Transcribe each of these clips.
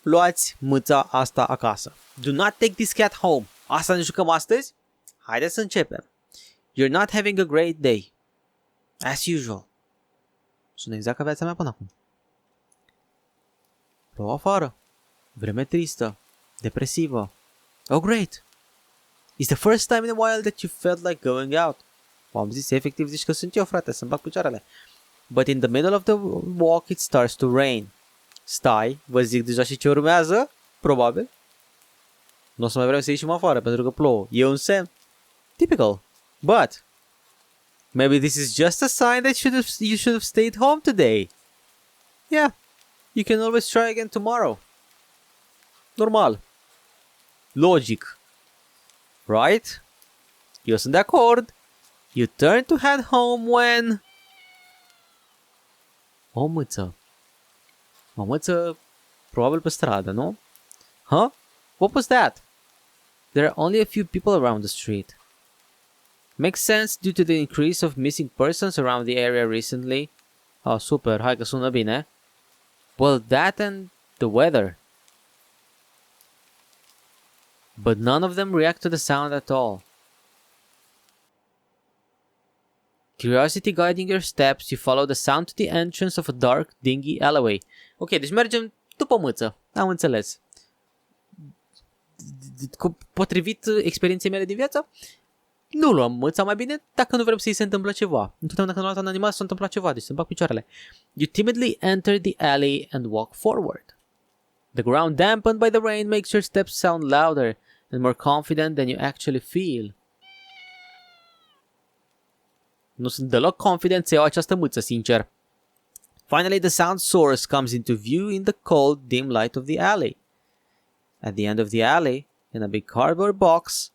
luați mâța asta acasă. Do not take this cat home. Asta ne jucăm astăzi? Haideți să începem. You're not having a great day. As usual. Sună exact ca viața mea până acum. Plouă afară. Vreme tristă. Depresivă. Oh, great. It's the first time in a while that you felt like going out. Am zis, efectiv zici că sunt eu, frate, să-mi bag picioarele. But in the middle of the walk it starts to rain. Stai, vă zic deja și ce urmează? Probabil. Nu o să mai vrem să ieșim afară pentru că plouă. E un semn. Typical. But maybe this is just a sign that you should have stayed home today. Yeah. You can always try again tomorrow. Normal. Logic. Right? Eu sunt de acord. You turn to head home when... O mâță. O mâță probabil pe stradă, nu? Huh? What was that? There are only a few people around the street. Makes sense due to the increase of missing persons around the area recently. Oh, super, hai că sună bine. Well, that and the weather. But none of them react to the sound at all. Curiosity guiding your steps, you follow the sound to the entrance of a dark, dingy alleyway. Ok, deci mergem după mâță. Am înțeles. Potrivit experienței mele din viață, nu luăm mâța mai bine dacă nu vrem să-i se întâmplă ceva. Întotdeauna când am luat un animal s-a întâmplat ceva, deci să-mi bag picioarele. You timidly enter the alley and walk forward. The ground dampened by the rain makes your steps sound louder and more confident than you actually feel. Nu sunt deloc confident să iau această mâță, sincer. Finally, the sound source comes into view in the cold, dim light of the alley. At the end of the alley, in a big cardboard box,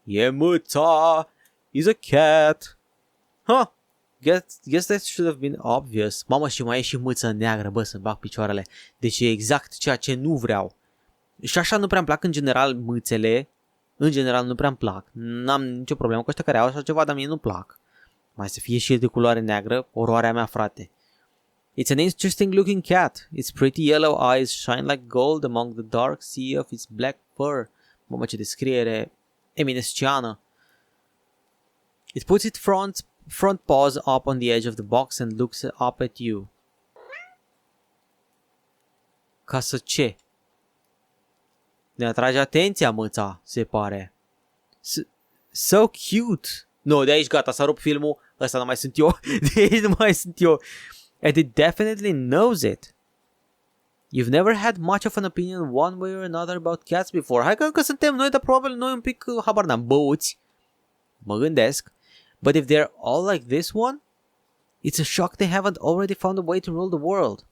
e mâța! Is a cat! Huh! Guess that should have been obvious. Mamă, și mai e și mâță neagră, bă, să-mi bag picioarele. Deci e exact ceea ce nu vreau. Și așa nu prea-mi plac în general mâțele. În general nu prea-mi plac. N-am nicio problemă cu ăștia care au așa ceva, dar mie nu plac. Mai să fie și de culoare neagră, oroarea mea, frate. It's an interesting looking cat. Its pretty yellow eyes shine like gold among the dark sea of its black fur. Mamă, ce descriere eminesciană. It puts its front paws up on the edge of the box and looks up at you. Ca să ce? Ne atrage atenția mâța, se pare. So cute! No, de aici gata, s-a rupt filmul. Ăsta nu mai sunt eu. De aici nu mai sunt eu. And it definitely knows it. You've never had much of an opinion one way or another about cats before. Hai că încă suntem noi, dar probabil noi un pic habar n-am băuți. Mă gândesc. But if they're all like this one, it's a shock they haven't already found a way to rule the world.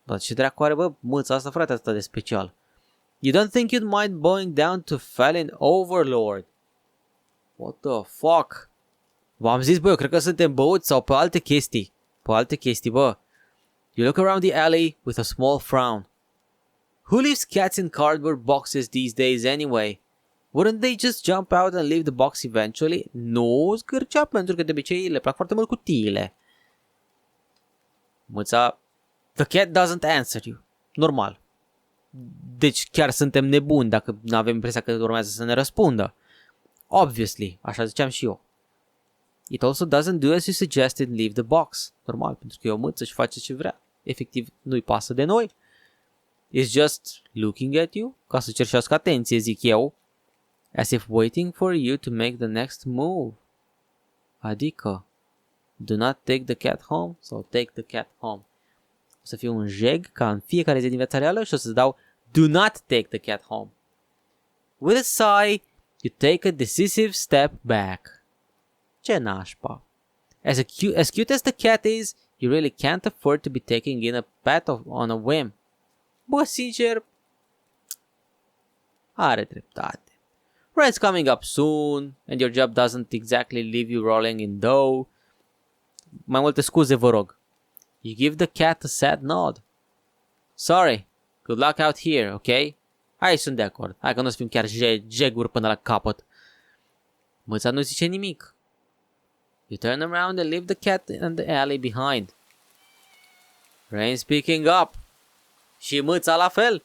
Dar ce dracu are, bă, mâța asta, frate, asta de special. You don't think you'd mind bowing down to Felin Overlord? What the fuck? V-am zis, bă, eu cred că suntem băuți sau pe alte chestii. Pe alte chestii, bă. You look around the alley with a small frown. Who leaves cats in cardboard boxes these days anyway? Wouldn't they just jump out and leave the box eventually? Nu, Zgârcea, pentru că de obicei le plac foarte mult cutiile. Mâța... The cat doesn't answer you. Normal. Deci chiar suntem nebuni dacă nu avem impresia că urmează să ne răspundă. Obviously, așa ziceam și eu. It also doesn't do as you suggested, leave the box. Normal, pentru că e o mâță și face ce vrea. Efectiv, nu-i pasă de noi. It's just looking at you, ca să cerșească atenție, zic eu. As if waiting for you to make the next move. Adică, do not take the cat home sau take the cat home. O să fiu un jeg ca în fiecare zi din viața reală și o să-ți dau do not take the cat home. With a sigh, you take a decisive step back. Ce nașpa. As cute as the cat is, you really can't afford to be taking in a pet on a whim. Bă, sincer, are dreptate. Rent's coming up soon, and your job doesn't exactly leave you rolling in dough. Mai multe scuze, vă rog. You give the cat a sad nod. Sorry, good luck out here, ok? Hai, sunt de acord. Hai că nu o să fim chiar jeguri până la capăt. Mâța nu zice nimic. You turn around and leave the cat in the alley behind. Rain's picking up. Și mâța la fel.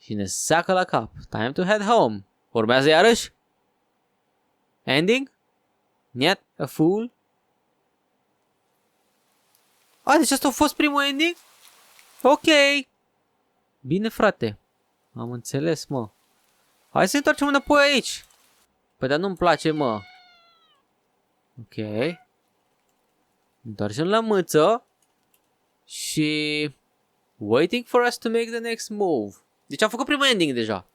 Și ne sacă la cap. Time to head home. Urmează iarăși? Ending? Niet a fool? Deci asta a fost primul ending? Ok. Bine, frate. Am înțeles, mă. Hai să ne întoarcem înapoi aici. Păi, dar nu-mi place, mă. Ok. Întoarcem la mâță. Și... Waiting for us to make the next move. Deci am făcut primul ending deja.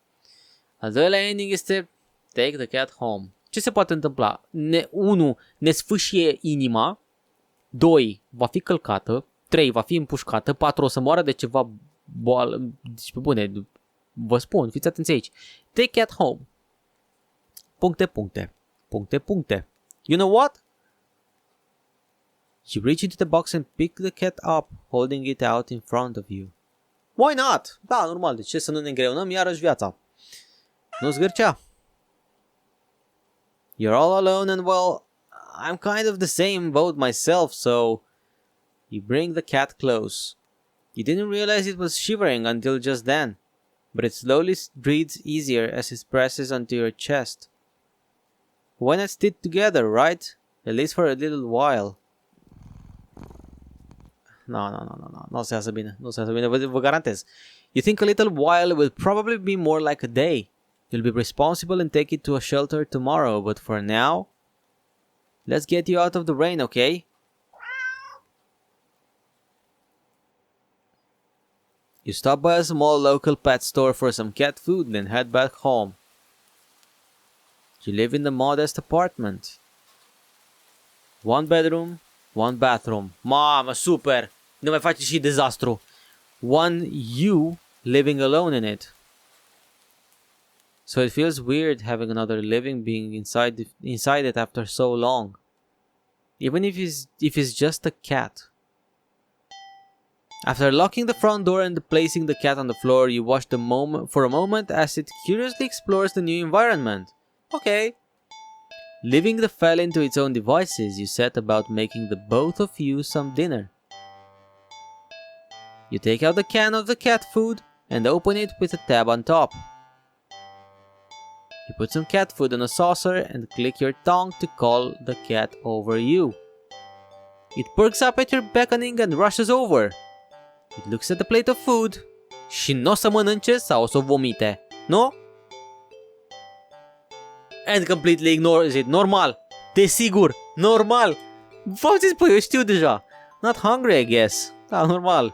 Al doilea ending este... Take the cat home. Ce se poate întâmpla? 1. Ne sfâșie inima. 2. Va fi călcată. 3. Va fi împușcată. 4. O să moară de ceva boală. Deci, pe bune, vă spun, fiți atenți aici. Take cat home. Puncte, puncte. Puncte, puncte. You know what? You reach into the box and pick the cat up, holding it out in front of you. Why not? Da, normal. De ce să nu ne îngreunăm iarăși viața? Nu Zgârcea? You're all alone and well, I'm kind of the same boat myself, so... You bring the cat close. You didn't realize it was shivering until just then, but it slowly breathes easier as it presses onto your chest. Why not stick together, right? At least for a little while. No. Nu o să iasă bine. Nu o să iasă bine, vă garantez. You think a little while will probably be more like a day. You'll be responsible and take it to a shelter tomorrow, but for now, let's get you out of the rain, okay? You stop by a small local pet store for some cat food, then head back home. You live in the modest apartment. 1 bedroom, 1 bathroom. Mamă, super! Nu mai faci și dezastru. 1 you living alone in it. So it feels weird having another living being inside it after so long. Even if it's just a cat. After locking the front door and placing the cat on the floor, you watch for a moment as it curiously explores the new environment. Okay. Leaving the fella into its own devices, you set about making the both of you some dinner. You take out the can of the cat food and open it with a tab on top. You put some cat food in a saucer and click your tongue to call the cat over you. It perks up at your beckoning and rushes over. It looks at the plate of food și n-o să mănânce sau o să vomite, nu? And completely ignores it. Normal. Desigur. Normal. V-am zis, eu știu deja. Not hungry, I guess. Da, normal.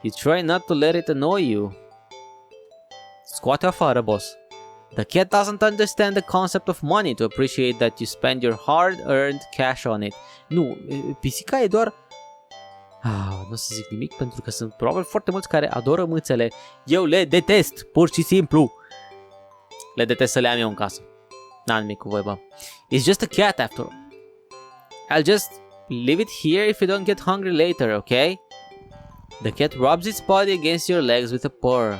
You try not to let it annoy you. Scoate afară, boss. The cat doesn't understand the concept of money to appreciate that you spend your hard-earned cash on it. Nu, pisica e doar... nu o să zic nimic pentru că sunt probabil foarte mulți care adoră mâțele. Eu le detest, pur și simplu. Le detest să le am eu în casă. N-am nimic cu voi, bă. It's just a cat after all. I'll just leave it here if you don't get hungry later, okay? The cat rubs its body against your legs with a purr.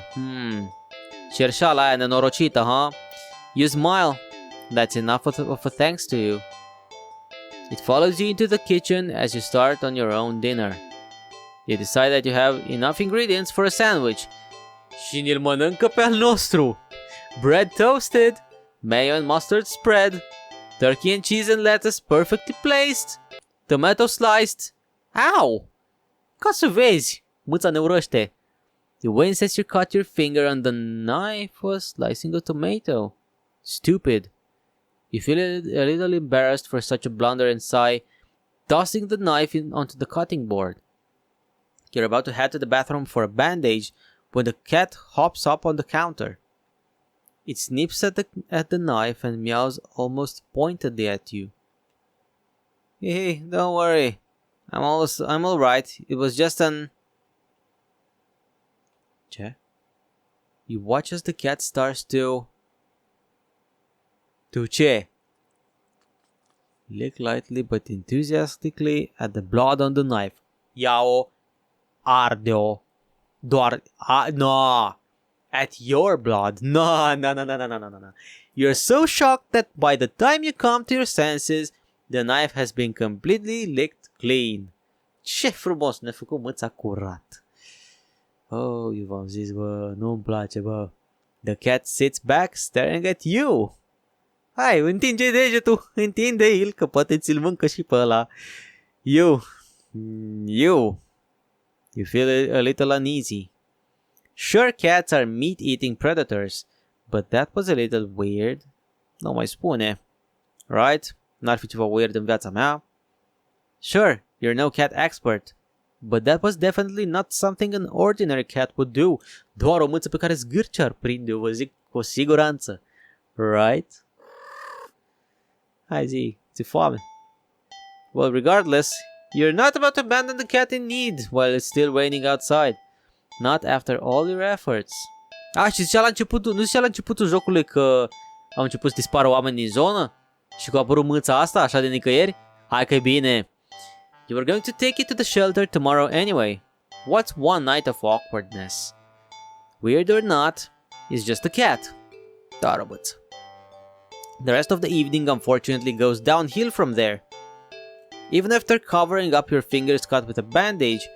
Cerșala aia nenorocită, huh? You smile. That's enough of a thanks to you. It follows you into the kitchen as you start on your own dinner. You decide that you have enough ingredients for a sandwich. Și ne-l mănâncă pe al nostru. Bread toasted, mayo and mustard spread, turkey and cheese and lettuce perfectly placed, tomato sliced. Ow! Ca să vezi, mâța ne urăște. You wince as you cut your finger on the knife for slicing a tomato. Stupid. You feel a little embarrassed for such a blunder and sigh, tossing the knife onto the cutting board. You're about to head to the bathroom for a bandage when the cat hops up on the counter. It snips at the knife and meows almost pointedly at you. Hey, don't worry. I'm all right. It was just an... Ce? You watch as the cat starts to... To ce? Lick lightly but enthusiastically at the blood on the knife. Ia-o, arde-o. Doar... No! At your blood. No. You're so shocked that by the time you come to your senses, the knife has been completely licked clean. Ce frumos ne-a făcut mâța curat. Oh, eu v-am zis, bă, nu-mi place, bă. The cat sits back staring at you. Hai, întinge degetul, întinde-l, că poate ți-l mâncă și pe ăla. You feel a little uneasy. Sure, cats are meat-eating predators, but that was a little weird. Nu mai spune. Right? N-ar fi ceva weird în viața mea. Sure, you're no cat expert, but that was definitely not something an ordinary cat would do. Doar o mâță pe care Zgârcea ar prinde, eu vă zic cu siguranță. Right? Hai zi, ți-e foame. Well, regardless, you're not about to abandon the cat in need while it's still raining outside. Not after all your efforts. Și zicea la începutul, nu zicea la începutul jocului că au început să dispară oameni din zonă? Și că a apărut mâța asta, așa de nicăieri? Hai că e bine. You were going to take it to the shelter tomorrow anyway. What's one night of awkwardness? Weird or not, it's just a cat. Dar o mâță. The rest of the evening unfortunately goes downhill from there. Even after covering up your fingers cut with a bandage,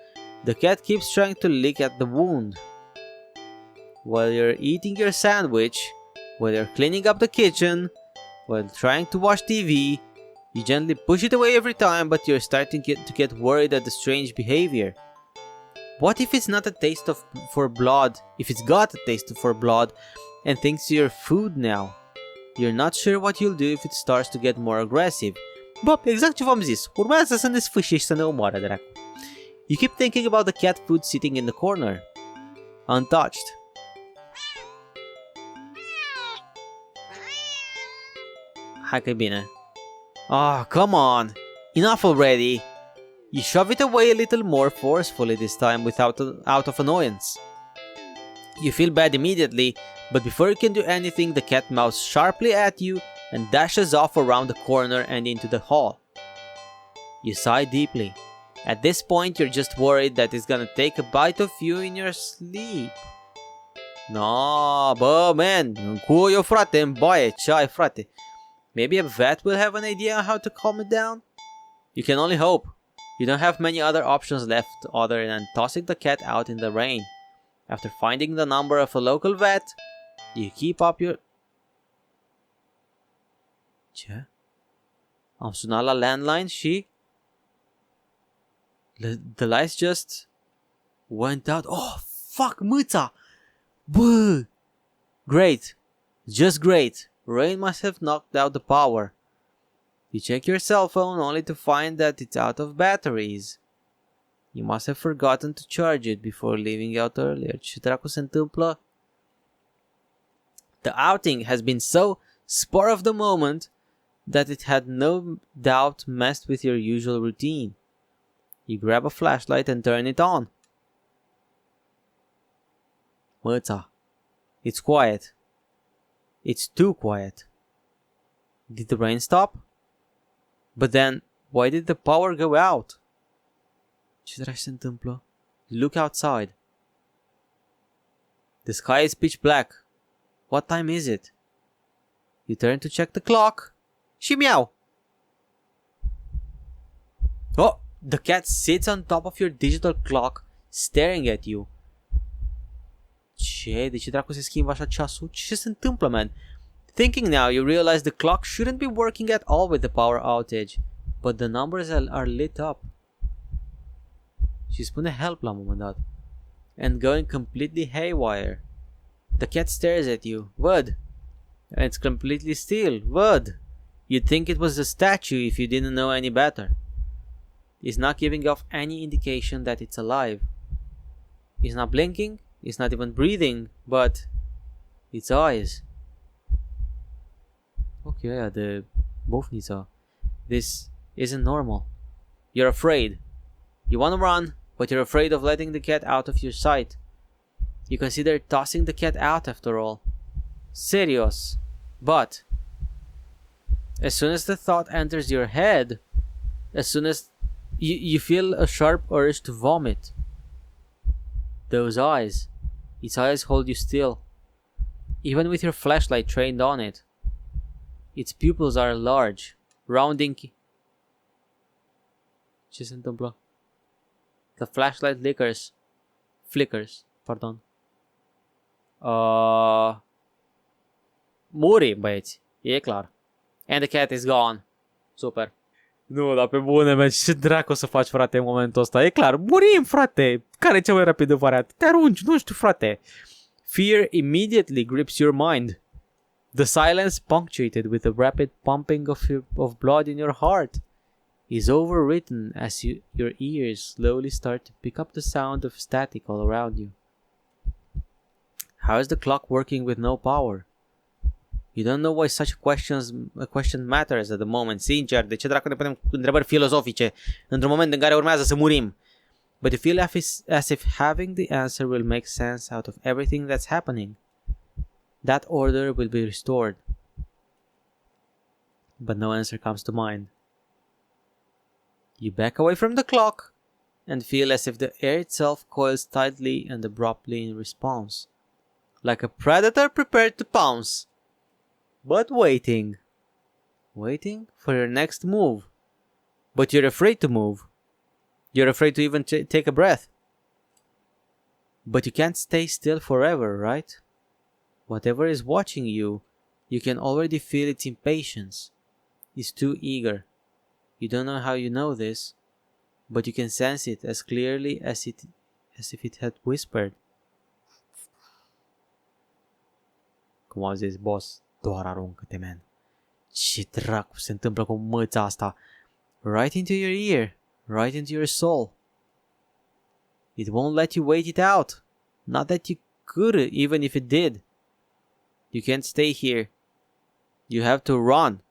the cat keeps trying to lick at the wound. While you're eating your sandwich, while you're cleaning up the kitchen, while trying to watch TV, you gently push it away every time, but you're starting to get worried at the strange behavior. What if it's not a taste for blood, if it's got a taste for blood and thinks you're food now? You're not sure what you'll do if it starts to get more aggressive. Bă, exact ce v-am zis, urmează să ne sfâșie și să ne omoare, dracu. You keep thinking about the cat food sitting in the corner, untouched. Hai că-i bine. Come on! Enough already! You shove it away a little more forcefully this time out of annoyance. You feel bad immediately, but before you can do anything, the cat mouths sharply at you and dashes off around the corner and into the hall. You sigh deeply. At this point, you're just worried that it's gonna take a bite of you in your sleep. No, bă, man, cu eu, frate, în baie, ce ai, frate? Maybe a vet will have an idea on how to calm it down? You can only hope. You don't have many other options left other than tossing the cat out in the rain. After finding the number of a local vet, you keep up your... Ce? Am sunat la landline și... The lights just went out. Oh, fuck, mâța! Bă! Great. Just great. Rain must have knocked out the power. You check your cell phone only to find that it's out of batteries. You must have forgotten to charge it before leaving out earlier. Ce dracu se întâmplă? The outing has been so spur of the moment that it had no doubt messed with your usual routine. You grab a flashlight and turn it on. Măța. It's quiet. It's too quiet. Did the rain stop? But then, why did the power go out? Ce dracu se întâmplă? You look outside. The sky is pitch black. What time is it? You turn to check the clock. Și miau! Oh! The cat sits on top of your digital clock, staring at you. Ce? De ce dracu se schimbă așa ceasul? Ce se întâmplă, man? Thinking now, you realize the clock shouldn't be working at all with the power outage, but the numbers are lit up. Și spune help la un moment dat. And going completely haywire. The cat stares at you. Văd. And it's completely still. Văd. You'd think it was a statue if you didn't know any better. It's not giving off any indication that it's alive. It's not blinking. It's not even breathing. But its eyes. Ok, aia de bofniță. This isn't normal. You're afraid. You want to run, but you're afraid of letting the cat out of your sight. You consider tossing the cat out after all. Serious. But as soon as the thought enters your head, as soon as you feel a sharp urge to vomit. Those eyes. Its eyes hold you still. Even with your flashlight trained on it. Its pupils are large, rounding... Ce se întâmplă? The flashlight flickers, pardon. Murim, băieți, e clar. And the cat is gone. Super. Nu, dar pe bune, man, ce dracu o să faci, frate, în momentul ăsta? E clar, murim, frate. Care e cea mai rapidă variantă? Te arunci, nu știu, frate. Fear immediately grips your mind. The silence, punctuated with a rapid pumping of blood in your heart, is overwritten as your ears slowly start to pick up the sound of static all around you. How is the clock working with no power? You don't know why such a question matters at the moment. Sincer, de ce dracu ne punem întrebări filozofice într-un moment în care urmează să murim? But you feel as if having the answer will make sense out of everything that's happening. That order will be restored. But no answer comes to mind. You back away from the clock and feel as if the air itself coils tightly and abruptly in response. Like a predator prepared to pounce. But waiting for your next move. But you're afraid to move. You're afraid to even take a breath. But you can't stay still forever, right? Whatever is watching you, you can already feel its impatience. It's too eager. You don't know how you know this, but you can sense it as clearly as if it had whispered. Cum au zis, boss, doar aruncă-te, man. Ce dracu se întâmplă cu măța asta? Right into your ear, right into your soul. It won't let you wait it out. Not that you could, even if it did. You can't stay here. You have to run.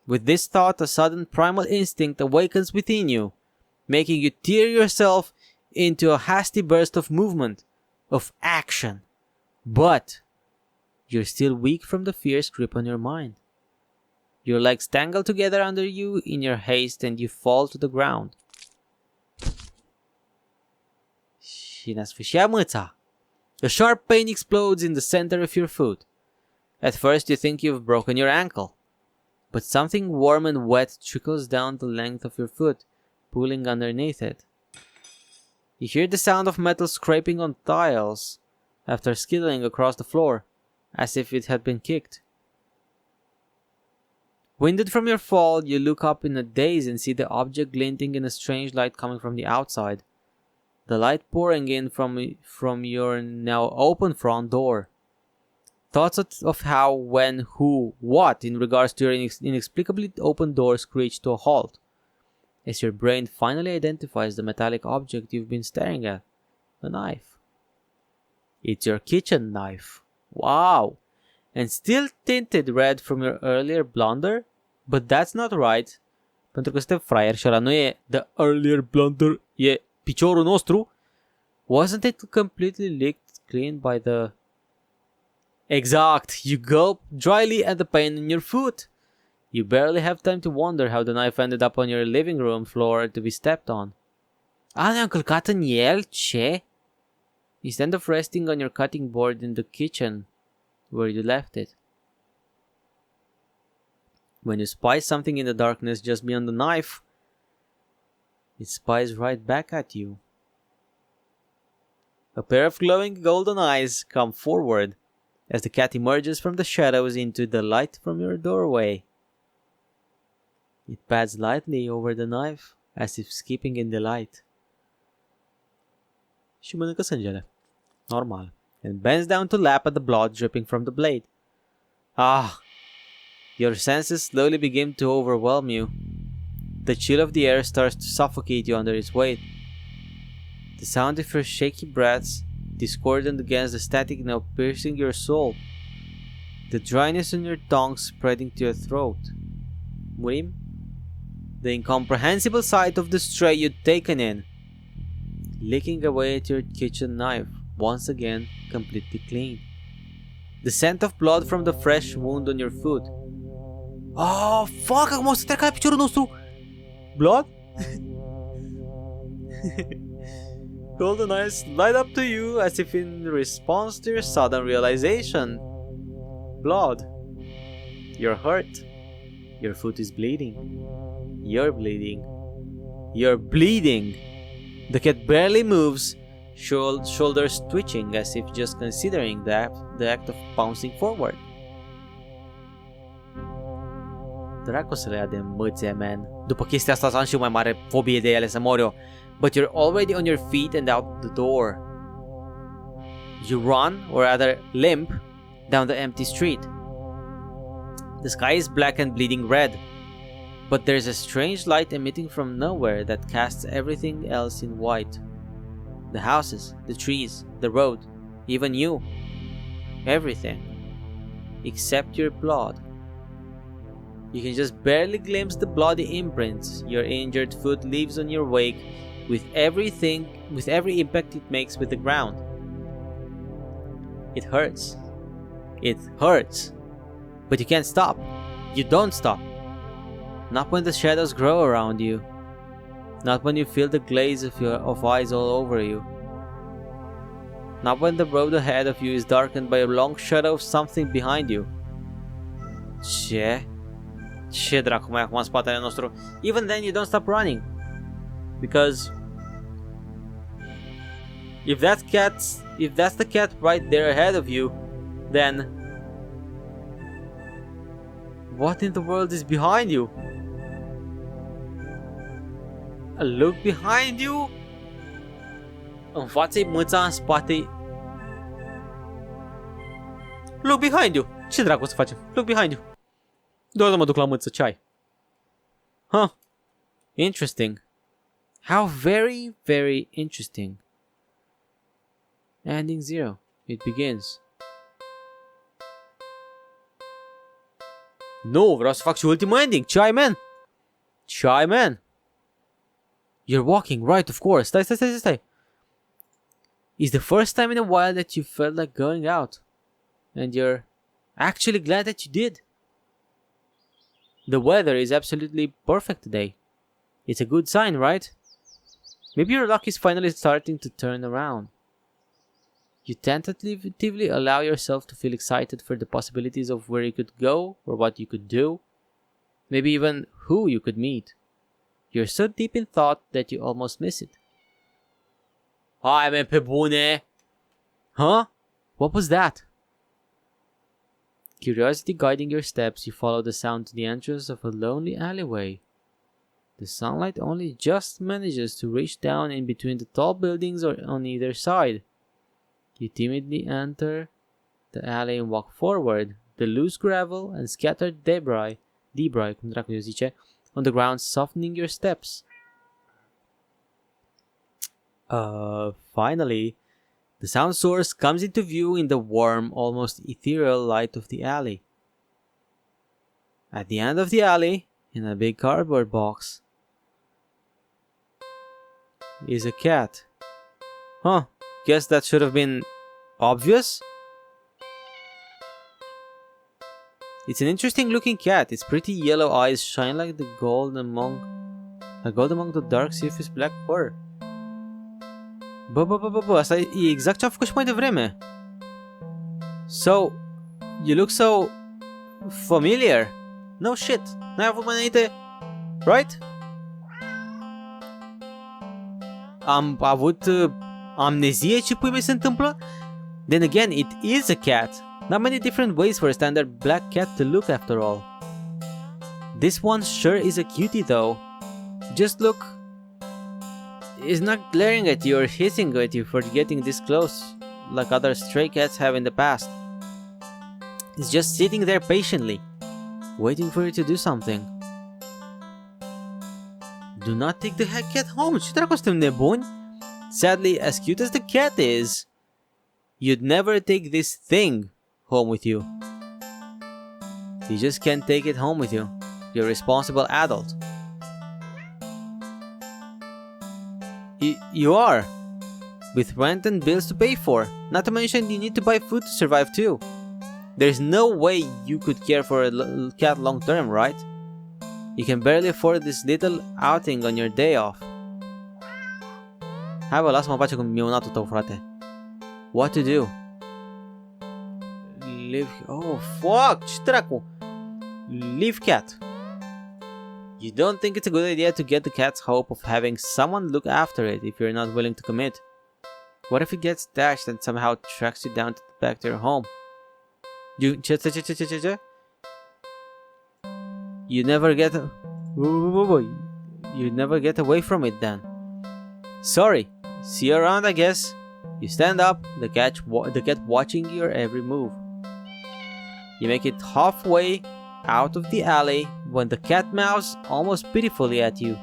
With this thought, a sudden primal instinct awakens within you, making you tear yourself into a hasty burst of movement, of action. But you're still weak from the fierce grip on your mind. Your legs tangle together under you in your haste and you fall to the ground. Și ne-a sfârșit mâța. A sharp pain explodes in the center of your foot. At first you think you've broken your ankle, but something warm and wet trickles down the length of your foot, pulling underneath it. You hear the sound of metal scraping on tiles after skidding across the floor, as if it had been kicked. Winded from your fall, you look up in a daze and see the object glinting in a strange light coming from the outside. The light pouring in from your now open front door. Thoughts of how, when, who, what in regards to your inexplicably open door screech to a halt, as your brain finally identifies the metallic object you've been staring at. A knife. It's your kitchen knife. Wow! And still tinted red from your earlier blunder? But that's not right. Pentru că suntem fraieri și ăla nu e the earlier blunder, e piciorul nostru. Wasn't it completely licked clean by the... Exact! You gulp dryly at the pain in your foot. You barely have time to wonder how the knife ended up on your living room floor to be stepped on. Ne-am călcat în el? Ce? Instead of resting on your cutting board in the kitchen, where you left it. When you spy something in the darkness just beyond the knife, it spies right back at you. A pair of glowing golden eyes come forward as the cat emerges from the shadows into the light from your doorway. It pads lightly over the knife as if skipping in delight. Și mănâncă sângele. Normal. And bends down to lap at the blood dripping from the blade. Your senses slowly begin to overwhelm you. The chill of the air starts to suffocate you under its weight. The sound of your shaky breaths, discordant against the static now piercing your soul. The dryness on your tongue spreading to your throat. Murim? The incomprehensible sight of the stray you'd taken in. Licking away at your kitchen knife, once again completely clean. The scent of blood from the fresh wound on your foot. Oh, fuck! Acum o să treacă la piciorul nostru! Blood? Golden eyes light up to you as if in response to your sudden realization. Blood. You're hurt. Your foot is bleeding. You're bleeding. You're bleeding. The cat barely moves, shoulders twitching as if just considering the act of bouncing forward. Dracu să le ia de mâțe, man. După chestia asta am și mai mare fobie de ele, să mor eu. But you're already on your feet and out the door. You run, or rather limp, down the empty street. The sky is black and bleeding red, but there's a strange light emitting from nowhere that casts everything else in white. The houses, the trees, the road, even you. Everything. Except your blood. You can just barely glimpse the bloody imprints your injured foot leaves on your wake with every impact it makes with the ground. It hurts. It hurts. But you can't stop. You don't stop. Not when the shadows grow around you. Not when you feel the glaze of eyes all over you. Not when the road ahead of you is darkened by a long shadow of something behind you. Ce dracu mai acum în spatele nostru? Even then you don't stop running. Because if that's the cat right there ahead of you, then what in the world is behind you? A look behind you? În față-i mâța, în spate. Look behind you. Ce dracu să facem? Look behind you. Doar să mă duc la mâță, ce ai? Huh. Interesting. How very, very interesting. Ending 0. It begins. Nu, vreau să fac și ultimul ending. Ce ai, man? Ce ai, man? You're walking, right, of course. Stai. It's the first time in a while that you felt like going out. And you're actually glad that you did. The weather is absolutely perfect today. It's a good sign, right? Maybe your luck is finally starting to turn around. You tentatively allow yourself to feel excited for the possibilities of where you could go or what you could do. Maybe even who you could meet. You're so deep in thought that you almost miss it. Hai, man, pe bune! Huh? What was that? Curiosity guiding your steps, you follow the sound to the entrance of a lonely alleyway. The sunlight only just manages to reach down in between the tall buildings or on either side. You timidly enter the alley and walk forward. The loose gravel and scattered debris, cum dracu eu zice, on the ground softening your steps. Finally, the sound source comes into view in the warm, almost ethereal light of the alley. At the end of the alley, in a big cardboard box, is a cat. Huh, guess that should have been obvious? It's an interesting looking cat. Its pretty yellow eyes shine like gold among the dark surface black fur. Bă, asta e exact ce am făcut și mai devreme. So, you look so familiar. No shit, n-ai avut mai înainte, right? Am avut amnezie, ce pui mei se întâmplă? Then again, it is a cat. Not many different ways for a standard black cat to look after all. This one sure is a cutie though. Just look. It's not glaring at you or hissing at you for getting this close like other stray cats have in the past. It's just sitting there patiently, waiting for you to do something. Do not take the cat home. Ce dracu, suntem nebuni? Sadly, as cute as the cat is, you'd never take this thing home with you. You just can't take it home with you. You're a responsible adult. You are. With rent and bills to pay for. Not to mention you need to buy food to survive too. There's no way you could care for a cat long term, right? You can barely afford this little outing on your day off. Hai bă, lasă-mă pace cu minunatul tău, frate. What to do? Leave... Oh, fuck! Ce dracu? Leave cat. You don't think it's a good idea to get the cat's hope of having someone look after it if you're not willing to commit. What if it gets stashed and somehow tracks you down back to your home? You never get you never get away from it then. Sorry. See you around, I guess. You stand up, the cat watching your every move. You make it halfway out of the alley when the cat meows almost pitifully at you.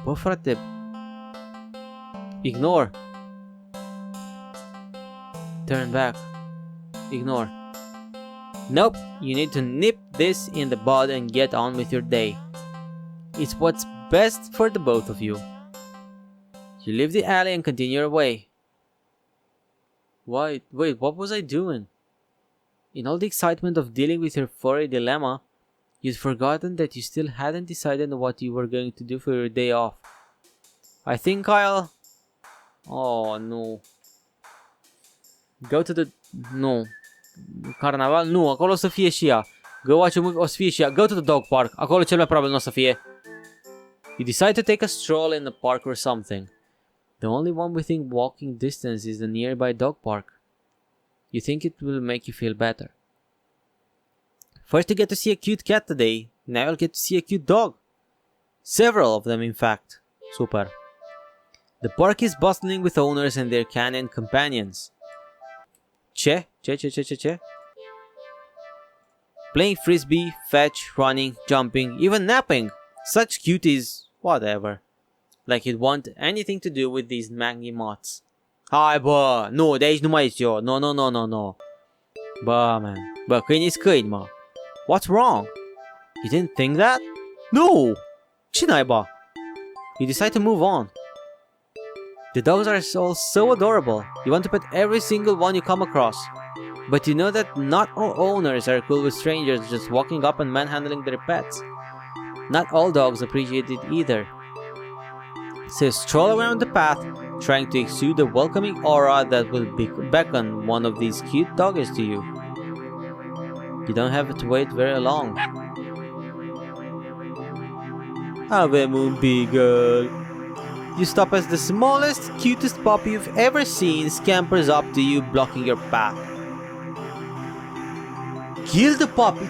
Bă, frate. Ignore. Turn back. Ignore. Nope, you need to nip this in the bud and get on with your day. It's what's best for the both of you. You leave the alley and continue your way. Wait, what was I doing? In all the excitement of dealing with your furry dilemma, you'd forgotten that you still hadn't decided on what you were going to do for your day off. I think I'll... Oh, no. Go to the... No. Carnaval? Nu, acolo o să fie și ea. Go watch a movie, o să fie și ea. Go to the dog park. Acolo cel mai probabil nu o să fie. You decide to take a stroll in the park or something. The only one within walking distance is the nearby dog park. You think it will make you feel better. First you get to see a cute cat today. Now you'll get to see a cute dog. Several of them, in fact. Super. The park is bustling with owners and their canine companions. Ce? Playing frisbee, fetch, running, jumping, even napping. Such cuties. Whatever. Like you'd want anything to do with these mangy moths. Hai bă, nu, de aici nu mai ești eu. No. Bă, man. Bă, câini-s câini, mă. What's wrong? You didn't think that? No! Ce naiba? You decide to move on. The dogs are all so adorable. You want to pet every single one you come across. But you know that not all owners are cool with strangers just walking up and manhandling their pets. Not all dogs appreciate it either. So you stroll around the path, trying to exude a welcoming aura that will beckon one of these cute doggies to you. You don't have to wait very long. Avem un beagle. You stop as the smallest, cutest puppy you've ever seen scampers up to you, blocking your path. Kill the puppy.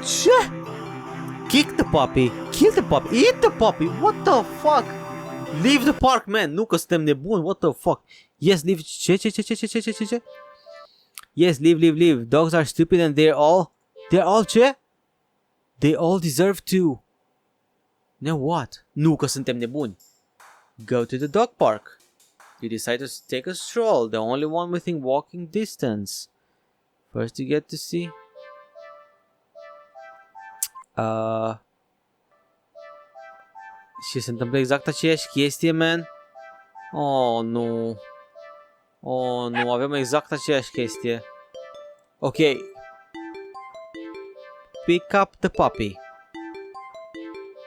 Kick the puppy. Kill the puppy. Eat the puppy. What the fuck? Leave the park, man. Nu că suntem nebuni. What the fuck? Yes, leave. Ce? Yes, leave. Dogs are stupid and they're all ce? They all deserve to. Now what? Nu că suntem nebuni. Go to the dog park. You decide to take a stroll, the only one within walking distance. First you get to see... Și se întâmplă exact aceeași chestie, man. Oh, nu. Oh, nu, avem exact aceeași chestie. Ok. Pick up the puppy.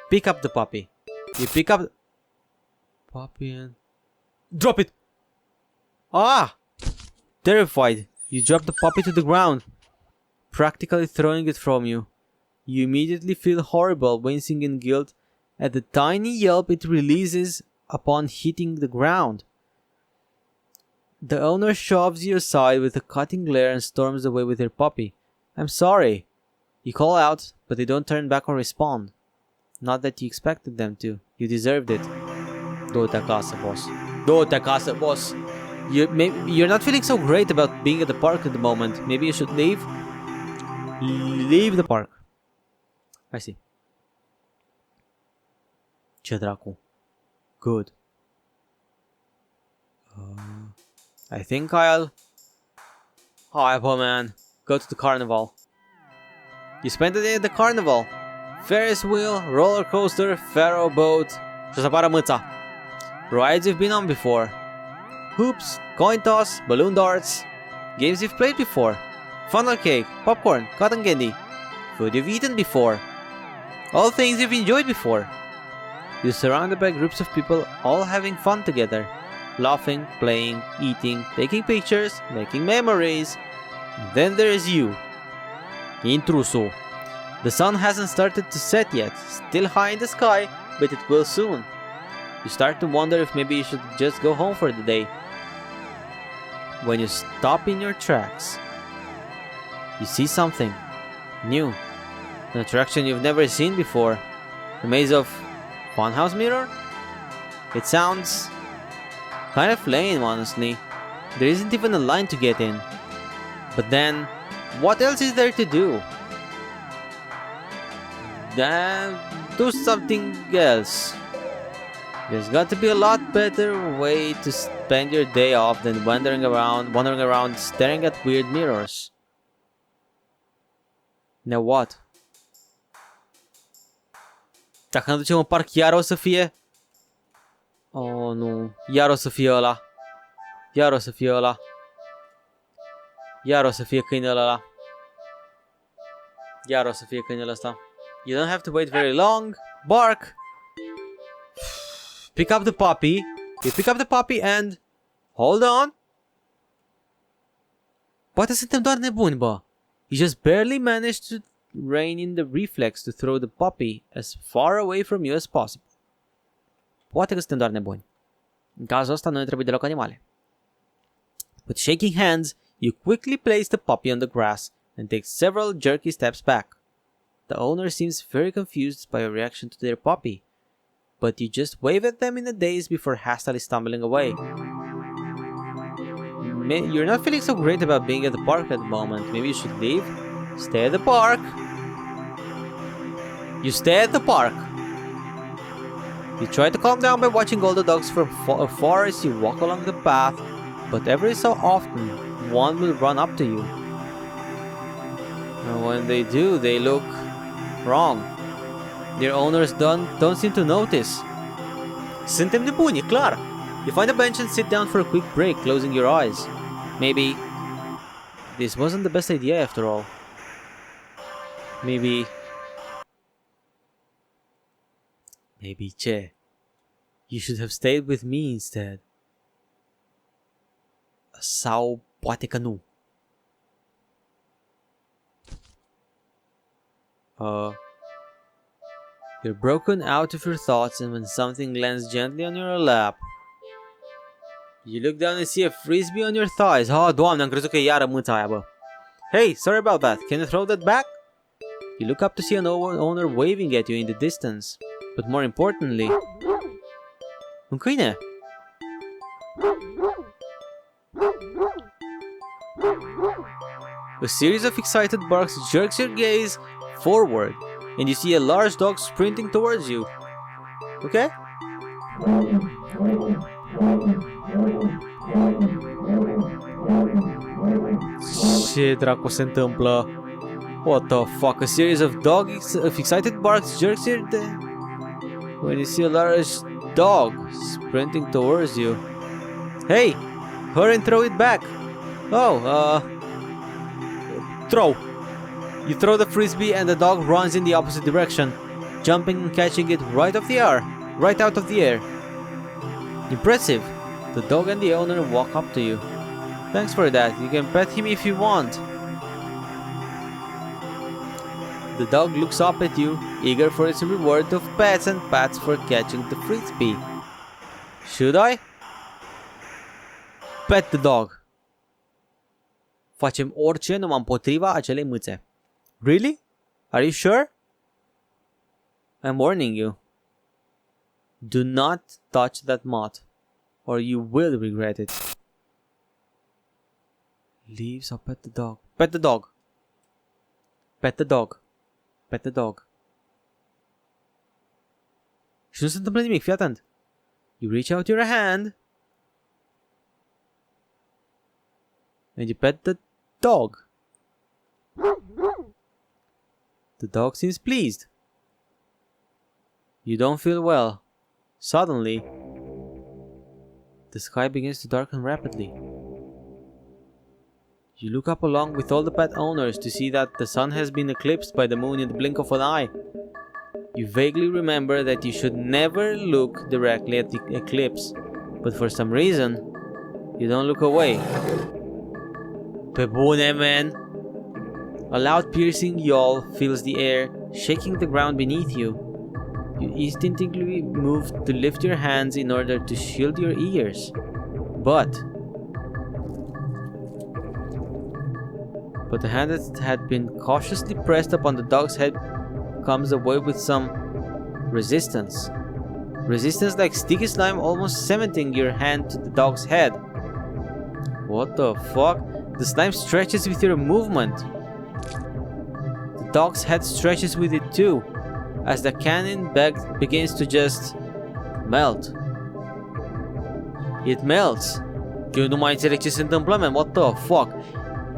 Pick up the puppy. You pick up... Puppy and... Drop it! Ah! Terrified, you drop the puppy to the ground, practically throwing it from you. You immediately feel horrible, wincing in guilt at the tiny yelp it releases upon hitting the ground. The owner shoves you aside with a cutting glare and storms away with her puppy. I'm sorry. You call out, but they don't turn back or respond. Not that you expected them to. You deserved it. Du-te acasă, boss. Du-te acasă, boss. You're not feeling so great about being at the park at the moment. Maybe you should leave? Leave the park. I see. Ce dracu. Good. I think I'll... Hi, man. Go to the carnival. You spend the day at the carnival. Ferris wheel, roller coaster, pharaoh boat. Și o să apară mâța. Rides you've been on before. Hoops, coin toss, balloon darts. Games you've played before. Funnel cake, popcorn, cotton candy. Food you've eaten before. All things you've enjoyed before. You're surrounded by groups of people all having fun together. Laughing, playing, eating, taking pictures, making memories. And then there's you. Intrusul. The sun hasn't started to set yet, still high in the sky, but it will soon. You start to wonder if maybe you should just go home for the day. When you stop in your tracks, you see something new. An attraction you've never seen before. A maze of funhouse mirror? It sounds kind of lame, honestly. There isn't even a line to get in. But then, what else is there to do? Then do something else. There's got to be a lot better way to spend your day off than wandering around staring at weird mirrors. Now what? Dacă ne ducem în parc, iar o să fie... Oh, nu. Iar o să fie ăla. Iar o să fie ăla. Iar o să fie câinele ăla. Iar o să fie câinele ăsta. You don't have to wait very long. Bark! Pick up the puppy. You pick up the puppy and... Hold on. Poate suntem doar nebuni, bă. You just barely managed to rein in the reflex to throw the puppy as far away from you as possible. Poate că suntem doar nebuni. În cazul ăsta nu ne trebuie deloc animale. With shaking hands, you quickly place the puppy on the grass and take several jerky steps back. The owner seems very confused by your reaction to their puppy, but you just wave at them in a daze before hastily stumbling away. You're not feeling so great about being at the park at the moment. Maybe you should leave? Stay at the park. You stay at the park. You try to calm down by watching all the dogs from afar as you walk along the path, but every so often, one will run up to you. And when they do, they look wrong. Their owners don't seem to notice. Suntem nebuni, clar. You find a bench and sit down for a quick break, closing your eyes. Maybe this wasn't the best idea after all. Maybe ce? You should have stayed with me instead. Sau poate că nu. You're broken out of your thoughts, and when something lands gently on your lap, you look down and see a frisbee on your thighs. Oh, doamne, am crezut că e iară mâța aia, bă. Hey, sorry about that. Can you throw that back? You look up to see an owner waving at you in the distance. But more importantly, un câine. A series of excited barks jerks your gaze forward, and you see a large dog sprinting towards you. Okay? Ce dracu se întâmplă? What the fuck? A series of excited barks jerks your when you see a large dog sprinting towards you. Hey! Hurry and throw it back! Oh, throw! You throw the frisbee and the dog runs in the opposite direction, jumping and catching it right out of the air. Impressive! The dog and the owner walk up to you. Thanks for that. You can pet him if you want. The dog looks up at you, eager for its reward of pets and pats for catching the frisbee. Should I? Pet the dog. Facem orice numai împotriva acelei mâțe. Really? Are you sure? I'm warning you. Do not touch that moth, or you will regret it. Leave, so pet the dog. Pet the dog. Pet the dog. Pet the dog. Și nu se întâmplă nimic, fii atent. You reach out your hand and you pet the dog. The dog seems pleased. You don't feel well. Suddenly, the sky begins to darken rapidly. You look up along with all the pet owners to see that the sun has been eclipsed by the moon in the blink of an eye. You vaguely remember that you should never look directly at the eclipse, but for some reason, you don't look away. Pe bune, man! A loud piercing yawl fills the air, shaking the ground beneath you. You instinctively move to lift your hands in order to shield your ears. But the hand that had been cautiously pressed upon the dog's head comes away with some resistance. Resistance like sticky slime almost cementing your hand to the dog's head. What the fuck? The slime stretches with your movement. The dog's head stretches with it too, as the cannon bag begins to just melt. It melts. Eu nu mai înțeleg ce se întâmplă, man. What the fuck?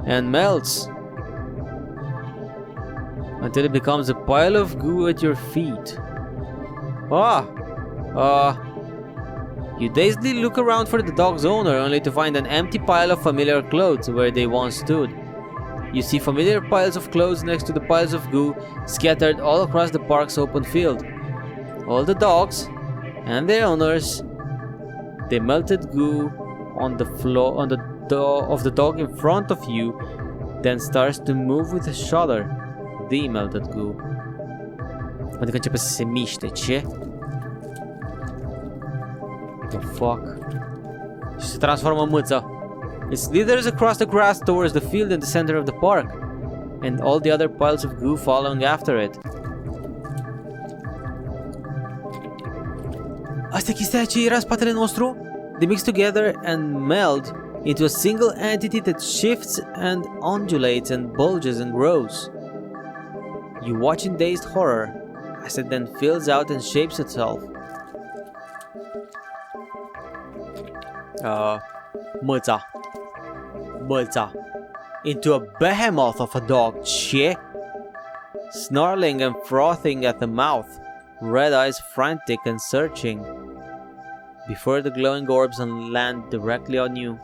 And melts until it becomes a pile of goo at your feet. You dazedly look around for the dog's owner, only to find an empty pile of familiar clothes where they once stood. You see familiar piles of clothes next to the piles of goo scattered all across the park's open field. All the dogs and their owners. The melted goo on the floor of the dog in front of you then starts to move with a shudder. The melted goo. Adică începe să se miște. Ce? The fuck? Și se transformă în mâță. It slithers across the grass towards the field in the center of the park, and all the other piles of goo following after it. Asta e chestia ce era în spatele nostru? They mix together and meld into a single entity that shifts and undulates and bulges and grows. You watch in dazed horror as it then fills out and shapes itself. Măța. Into a behemoth of a dog. Ce? Snarling and frothing at the mouth, red eyes frantic and searching, before the glowing orbs land directly on you.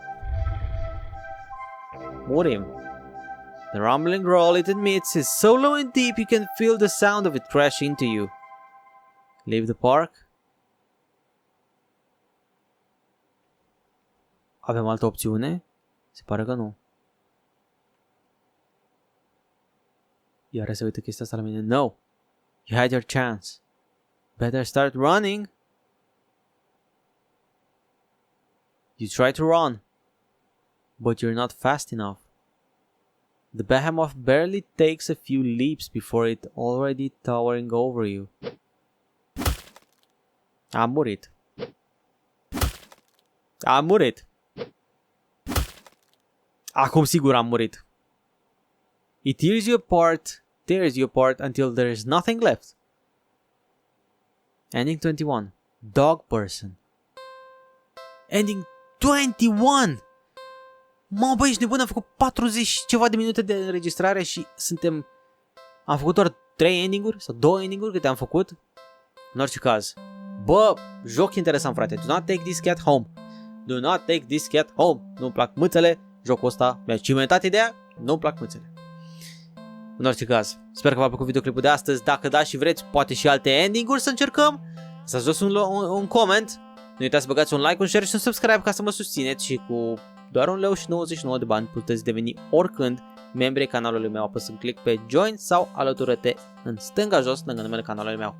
Murim. The rumbling growl it emits is so low and deep you can feel the sound of it crash into you. Leave the park? Avem altă opțiune? Se pare că nu. Iar se uită chestia asta la mine. No. You had your chance. Better start running. You try to run, but you're not fast enough. The behemoth barely takes a few leaps before it already towering over you. Am murit. Am murit. Acum sigur am murit. It tears you apart until there is nothing left. Ending 21. Dog person. Ending 21! Mă, băi, ești nebun, am făcut 40 ceva de minute de înregistrare și am făcut doar 3 ending-uri sau 2 ending-uri câte am făcut. În orice caz. Bă, joc interesant, frate. Do not take this cat home. Do not take this cat home. Nu-mi plac mâțele. Jocul ăsta mi-a cimentat ideea. Nu-mi plac mâțele. În orice caz, sper că v-a plăcut videoclipul de astăzi. Dacă da și vreți, poate și alte ending-uri să încercăm. Să jos un comment. Nu uitați să băgați un like, un share și un subscribe ca să mă susțineți și cu doar 1,99 lei de bani puteți deveni oricând membri canalului meu apăsând click pe join sau alătură-te în stânga jos lângă numele canalului meu.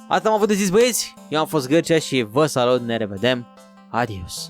Asta am avut de zis, băieți, eu am fost Zgârcea și vă salut, ne revedem, adios!